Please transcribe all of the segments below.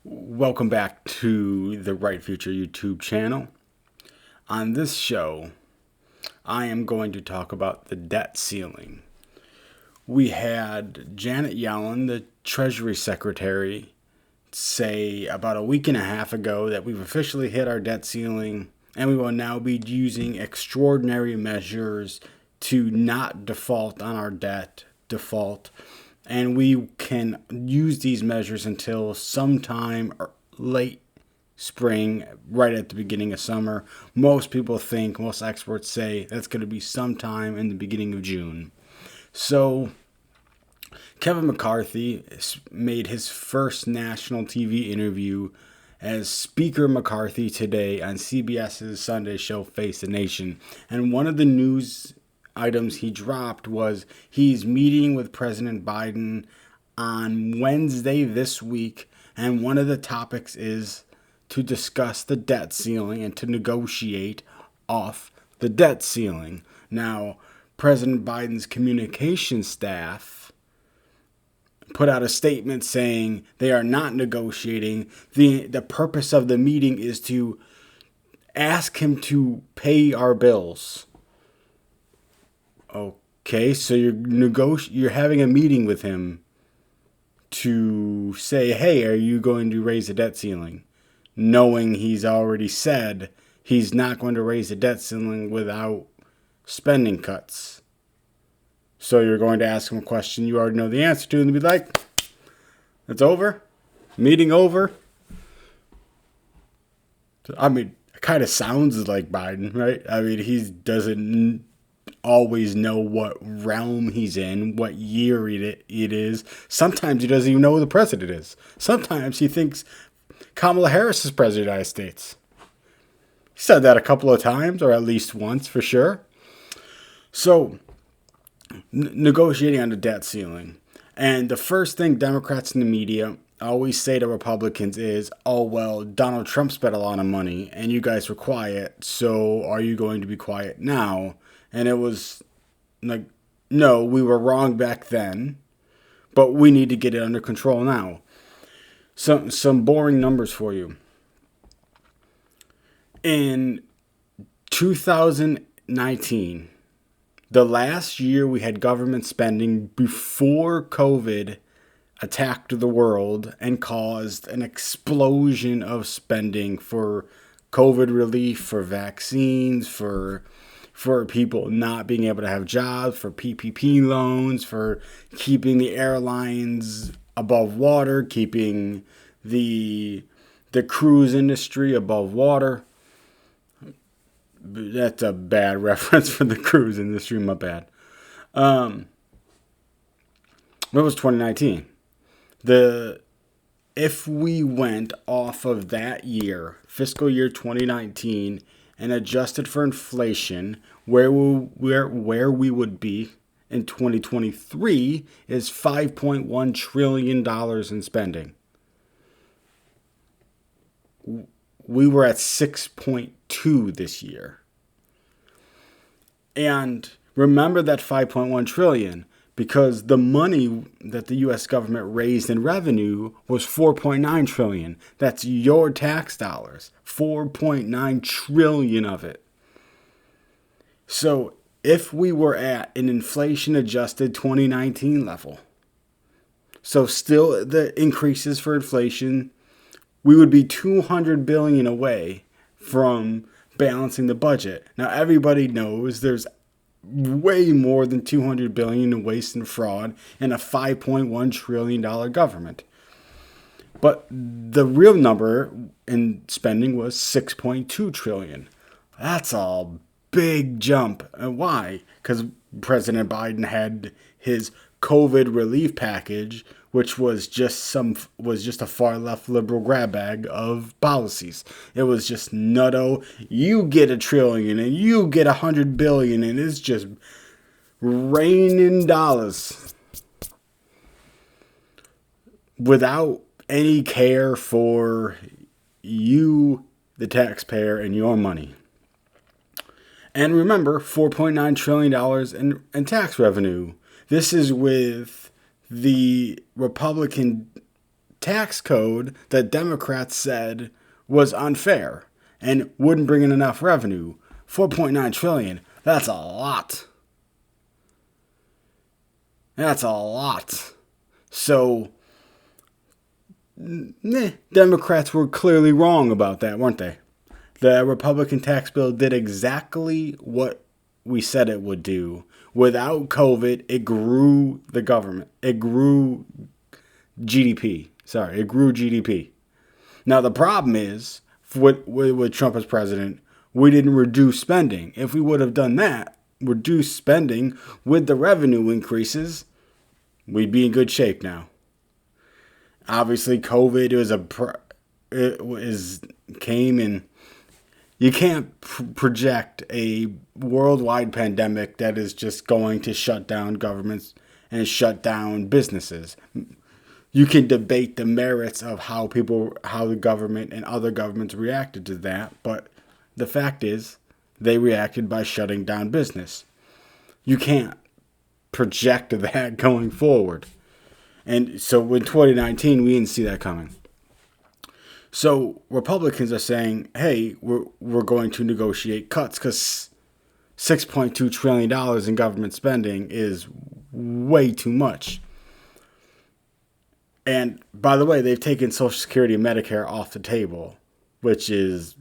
Welcome back to the Right Future YouTube channel. On this show, I am going to talk about the debt ceiling. We had Janet Yellen, the Treasury Secretary, say about a week and a half ago that we've officially hit our debt ceiling and we will now be using extraordinary measures to not default on our default. And we can use these measures until sometime late spring, right at the beginning of summer. Most experts say that's going to be sometime in the beginning of June. So Kevin McCarthy made his first national TV interview as Speaker McCarthy today on CBS's Sunday show Face the Nation. And one of the news items he dropped was he's meeting with President Biden on Wednesday this week, and one of the topics is to discuss the debt ceiling and to negotiate off the debt ceiling. Now, President Biden's communication staff put out a statement saying they are not negotiating. The purpose of the meeting is to ask him to pay our bills. Okay, so you're having a meeting with him to say, hey, are you going to raise the debt ceiling? Knowing he's already said he's not going to raise the debt ceiling without spending cuts. So you're going to ask him a question you already know the answer to and be like, it's over? Meeting over? I mean, it kind of sounds like Biden, right? I mean, he doesn't always know what realm he's in, what year it is. Sometimes he doesn't even know who the president is. Sometimes he thinks Kamala Harris is president of the United States. He said that a couple of times, or at least once for sure. So, negotiating on the debt ceiling. And the first thing Democrats in the media always say to Republicans is, oh, well, Donald Trump spent a lot of money and you guys were quiet, so are you going to be quiet now? And it was like, no, we were wrong back then, but we need to get it under control now. Some boring numbers for you. In 2019, the last year we had government spending before COVID attacked the world and caused an explosion of spending for COVID relief, for vaccines, for people not being able to have jobs, for PPP loans, for keeping the airlines above water, keeping the cruise industry above water. That's a bad reference for the cruise industry, my bad. What was 2019? If we went off of that year, fiscal year 2019, and adjusted for inflation, where we would be in 2023 is $5.1 trillion in spending. We were at 6.2 this year. And remember that 5.1 trillion because the money that the US government raised in revenue was 4.9 trillion. That's your tax dollars. 4.9 trillion of it. So if we were at an inflation adjusted 2019 level, so still the increases for inflation, we would be 200 billion away from balancing the budget. Now everybody knows there's way more than 200 billion in waste and fraud in a $5.1 trillion government. But the real number in spending was 6.2 trillion. That's a big jump. And why? Because President Biden had his COVID relief package, which was just a far left liberal grab bag of policies. It was just nutto. You get $1 trillion and you get 100 billion, and it's just raining dollars without any care for you, the taxpayer, and your money. And remember, $4.9 trillion in tax revenue. This is with the Republican tax code that Democrats said was unfair and wouldn't bring in enough revenue. 4.9 trillion. That's a lot. That's a lot. So, Democrats were clearly wrong about that, weren't they? The Republican tax bill did exactly what we said it would do. Without COVID, it grew the government. It grew GDP. It grew GDP. Now, the problem is, with Trump as president, we didn't reduce spending. If we would have done that, reduce spending with the revenue increases, we'd be in good shape now. Obviously, COVID came and you can't project a worldwide pandemic that is just going to shut down governments and shut down businesses. You can debate the merits of how the government and other governments reacted to that, but the fact is they reacted by shutting down business. You can't project that going forward. And so in 2019, we didn't see that coming. So Republicans are saying, hey, we're going to negotiate cuts because $6.2 trillion in government spending is way too much. And by the way, they've taken Social Security and Medicare off the table, which is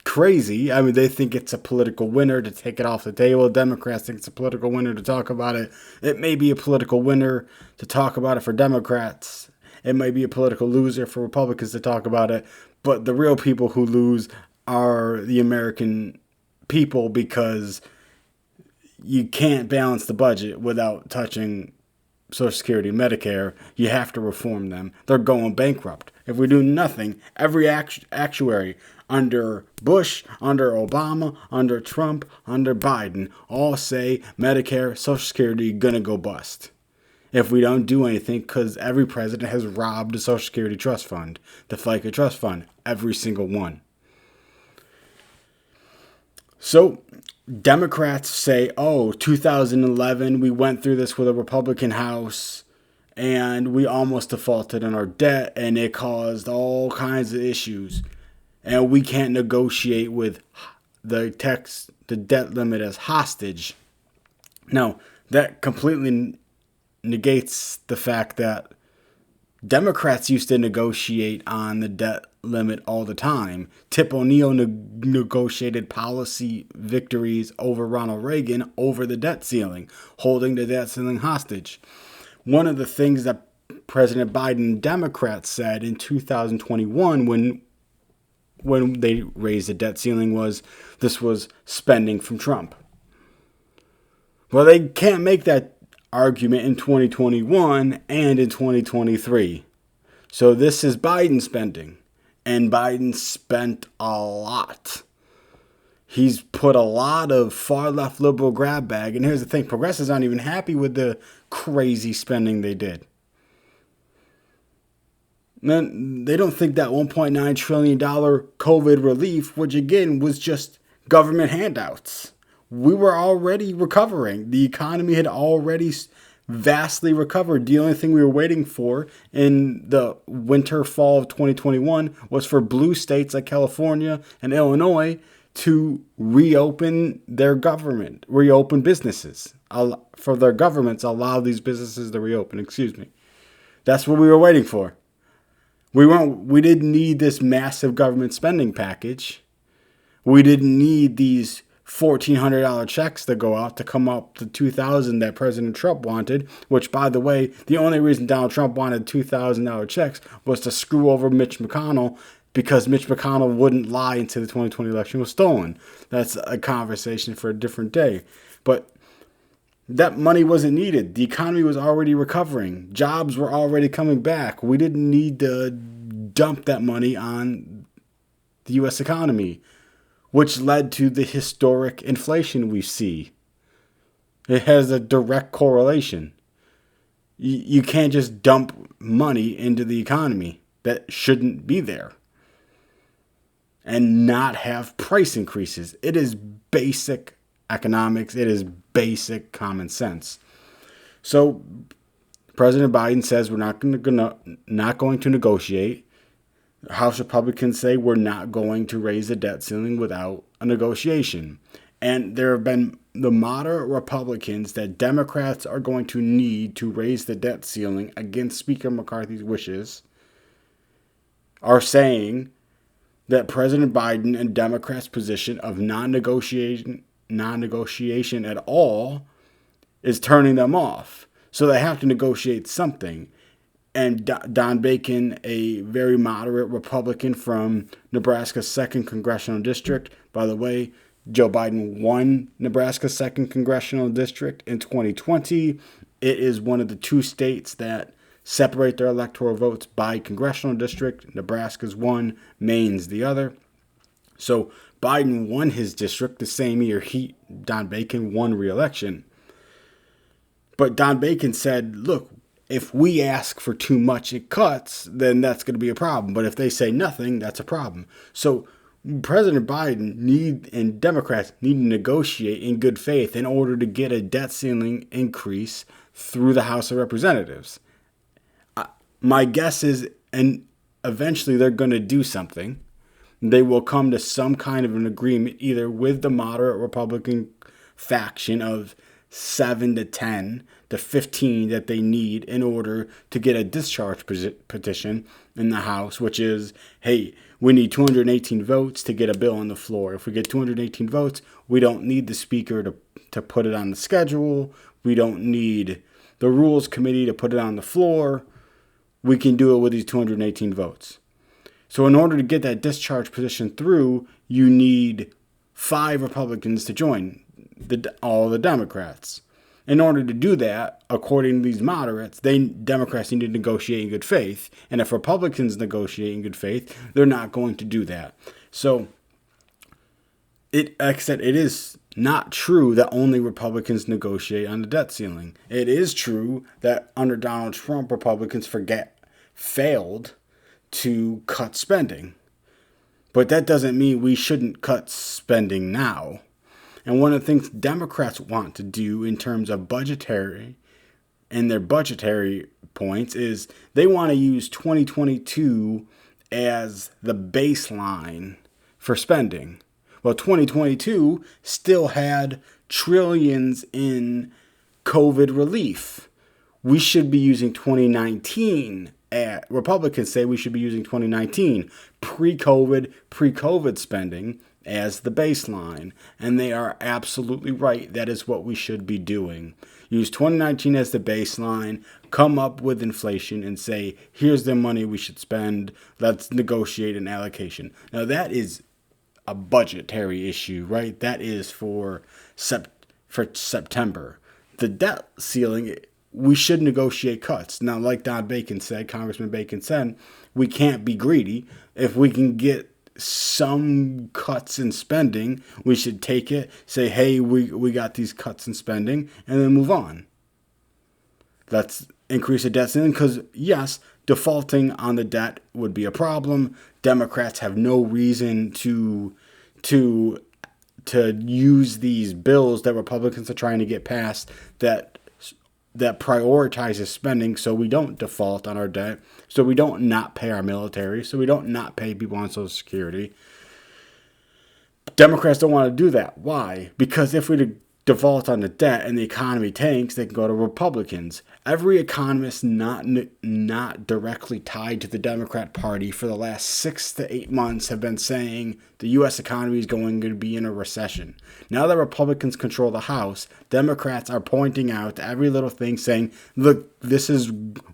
crazy. I mean, they think it's a political winner to take it off the table. Democrats think it's a political winner to talk about it. It may be a political winner to talk about it for Democrats. It may be a political loser for Republicans to talk about it. But the real people who lose are the American people, because you can't balance the budget without touching Social Security and Medicare. You have to reform them. They're going bankrupt. If we do nothing, every actuary under Bush, under Obama, under Trump, under Biden all say Medicare, Social Security gonna go bust if we don't do anything, because every president has robbed the Social Security Trust Fund, the FICA Trust Fund, every single one. So Democrats say, 2011, we went through this with a Republican House and we almost defaulted on our debt and it caused all kinds of issues. And we can't negotiate with the debt limit as hostage. Now, that completely negates the fact that Democrats used to negotiate on the debt limit all the time. Tip O'Neill negotiated policy victories over Ronald Reagan over the debt ceiling, holding the debt ceiling hostage. One of the things that President Biden and Democrats said in 2021 when they raised the debt ceiling was this was spending from Trump. Well, they can't make that argument in 2021 and in 2023. So this is Biden spending. And Biden spent a lot. He's put a lot of far-left liberal grab bag. And here's the thing. Progressives aren't even happy with the crazy spending they did. They don't think that $1.9 trillion COVID relief, which again was just government handouts. We were already recovering. The economy had already vastly recovered. The only thing we were waiting for in the winter, fall of 2021 was for blue states like California and Illinois to reopen their government, reopen businesses. For their governments, allow these businesses to reopen. That's what we were waiting for. We didn't need this massive government spending package. We didn't need these $1,400 checks that go out to come up to $2,000 that President Trump wanted, which, by the way, the only reason Donald Trump wanted $2,000 checks was to screw over Mitch McConnell, because Mitch McConnell wouldn't lie until the 2020 election was stolen. That's a conversation for a different day. But that money wasn't needed. The economy was already recovering. Jobs were already coming back. We didn't need to dump that money on the U.S. economy, which led to the historic inflation we see. It has a direct correlation. You can't just dump money into the economy that shouldn't be there and not have price increases. It is basic economics. It is basic common sense. So President Biden says we're not going to negotiate. House Republicans say we're not going to raise the debt ceiling without a negotiation. And there have been the moderate Republicans that Democrats are going to need to raise the debt ceiling against Speaker McCarthy's wishes are saying that President Biden and Democrats' position of non-negotiation at all is turning them off. So they have to negotiate something. And Don Bacon, a very moderate Republican from Nebraska's 2nd Congressional District. By the way, Joe Biden won Nebraska's 2nd Congressional District in 2020. It is one of the 2 states that separate their electoral votes by congressional district. Nebraska's one, Maine's the other. So Biden won his district the same year Don Bacon won re-election. But Don Bacon said, look, if we ask for too much in cuts, then that's going to be a problem. But if they say nothing, that's a problem. So President Biden and Democrats need to negotiate in good faith in order to get a debt ceiling increase through the House of Representatives. My guess is, and eventually they're going to do something. They will come to some kind of an agreement either with the moderate Republican faction of 7 to 10 to 15 that they need in order to get a discharge petition in the House, which is, hey, we need 218 votes to get a bill on the floor. If we get 218 votes, we don't need the Speaker to put it on the schedule. We don't need the Rules Committee to put it on the floor. We can do it with these 218 votes. So in order to get that discharge petition through, you need 5 Republicans to join all the Democrats. In order to do that, according to these moderates, Democrats need to negotiate in good faith. And if Republicans negotiate in good faith, they're not going to do that. So, like I said, it is not true that only Republicans negotiate on the debt ceiling. It is true that under Donald Trump, Republicans failed to cut spending. But that doesn't mean we shouldn't cut spending now. And one of the things Democrats want to do in terms of budgetary points is they want to use 2022 as the baseline for spending. Well, 2022 still had trillions in COVID relief. We should be using 2019. Republicans say we should be using 2019 pre-COVID spending as the baseline. And they are absolutely right. That is what we should be doing. Use 2019 as the baseline, come up with inflation and say, here's the money we should spend. Let's negotiate an allocation. Now that is a budgetary issue, right? That is for September. The debt ceiling, we should negotiate cuts. Now, like Congressman Bacon said, we can't be greedy. If we can get some cuts in spending, we should take it, say, hey, we got these cuts in spending, and then move on. Let's increase the debt ceiling because, yes, defaulting on the debt would be a problem. Democrats have no reason to use these bills that Republicans are trying to get passed that prioritizes spending so we don't default on our debt, so we don't not pay our military, so we don't not pay people on Social Security. Democrats don't want to do that. Why? Because if we default on the debt and the economy tanks, they can go to Republicans. Every economist not directly tied to the Democrat Party for the last 6 to 8 months have been saying the U.S. economy is going to be in a recession. Now that Republicans control the House, Democrats are pointing out every little thing saying, look,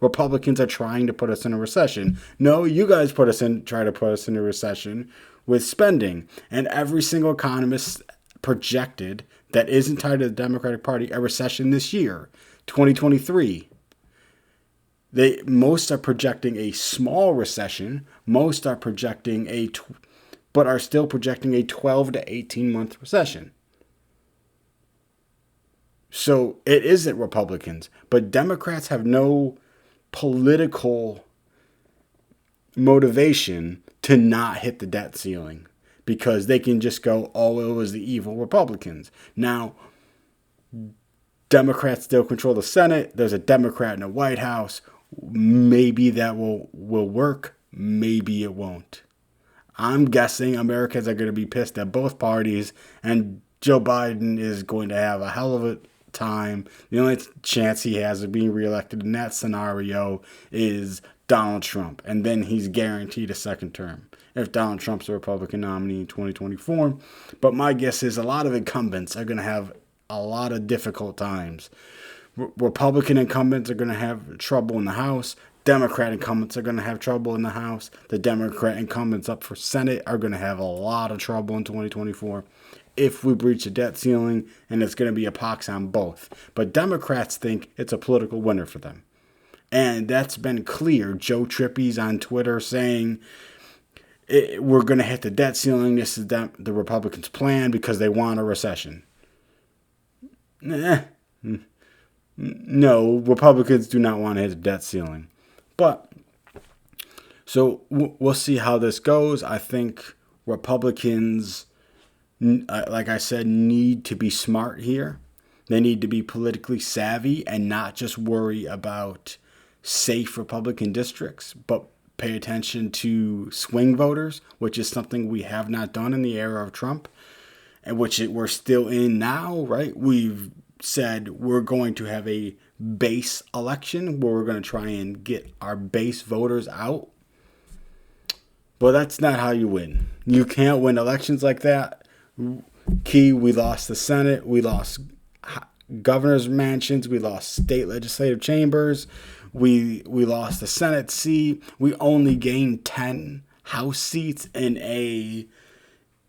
Republicans are trying to put us in a recession. No, you guys try to put us in a recession with spending. And every single economist projected that isn't tied to the Democratic Party a recession this year, 2023. Most are projecting a small recession. Most are projecting but are still projecting a 12 to 18 month recession. So it isn't Republicans, but Democrats have no political motivation to not hit the debt ceiling, because they can just go, oh, it was the evil Republicans. Now, Democrats still control the Senate. There's a Democrat in the White House. Maybe that will work. Maybe it won't. I'm guessing Americans are going to be pissed at both parties, and Joe Biden is going to have a hell of a time. The only chance he has of being reelected in that scenario is Donald Trump, and then he's guaranteed a second term if Donald Trump's a Republican nominee in 2024. But my guess is a lot of incumbents are going to have a lot of difficult times. Republican incumbents are going to have trouble in the House. Democrat incumbents are going to have trouble in the House. The Democrat incumbents up for Senate are going to have a lot of trouble in 2024 if we breach the debt ceiling, and it's going to be a pox on both. But Democrats think it's a political winner for them. And that's been clear. Joe Trippy's on Twitter saying we're going to hit the debt ceiling. This is the Republicans' plan because they want a recession. No, Republicans do not want to hit the debt ceiling. But, so we'll see how this goes. I think Republicans, like I said, need to be smart here. They need to be politically savvy and not just worry about safe Republican districts, but pay attention to swing voters, which is something we have not done in the era of Trump, and which we're still in now, right? We've said we're going to have a base election where we're going to try and get our base voters out. But that's not how you win. You can't win elections like that. We lost the Senate. We lost governor's mansions. We lost state legislative chambers. We lost the Senate seat. We only gained 10 House seats in a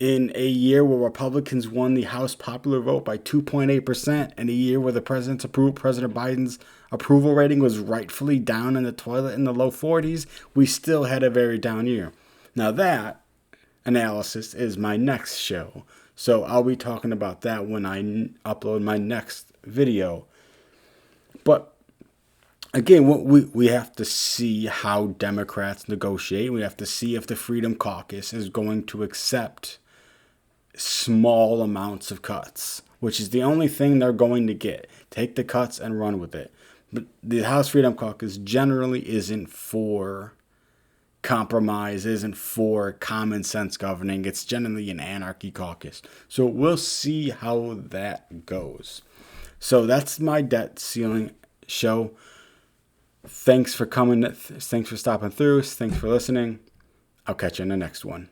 year where Republicans won the House popular vote by 2.8%, in a year where President Biden's approval rating was rightfully down in the toilet in the low 40s, we still had a very down year. Now that analysis is my next show, so I'll be talking about that when I upload my next video. But again, we have to see how Democrats negotiate. We have to see if the Freedom Caucus is going to accept small amounts of cuts, which is the only thing they're going to get. Take the cuts and run with it. But the House Freedom Caucus generally isn't for compromise, isn't for common sense governing. It's generally an anarchy caucus. So we'll see how that goes. So that's my debt ceiling show. Thanks for coming. Thanks for stopping through. Thanks for listening. I'll catch you in the next one.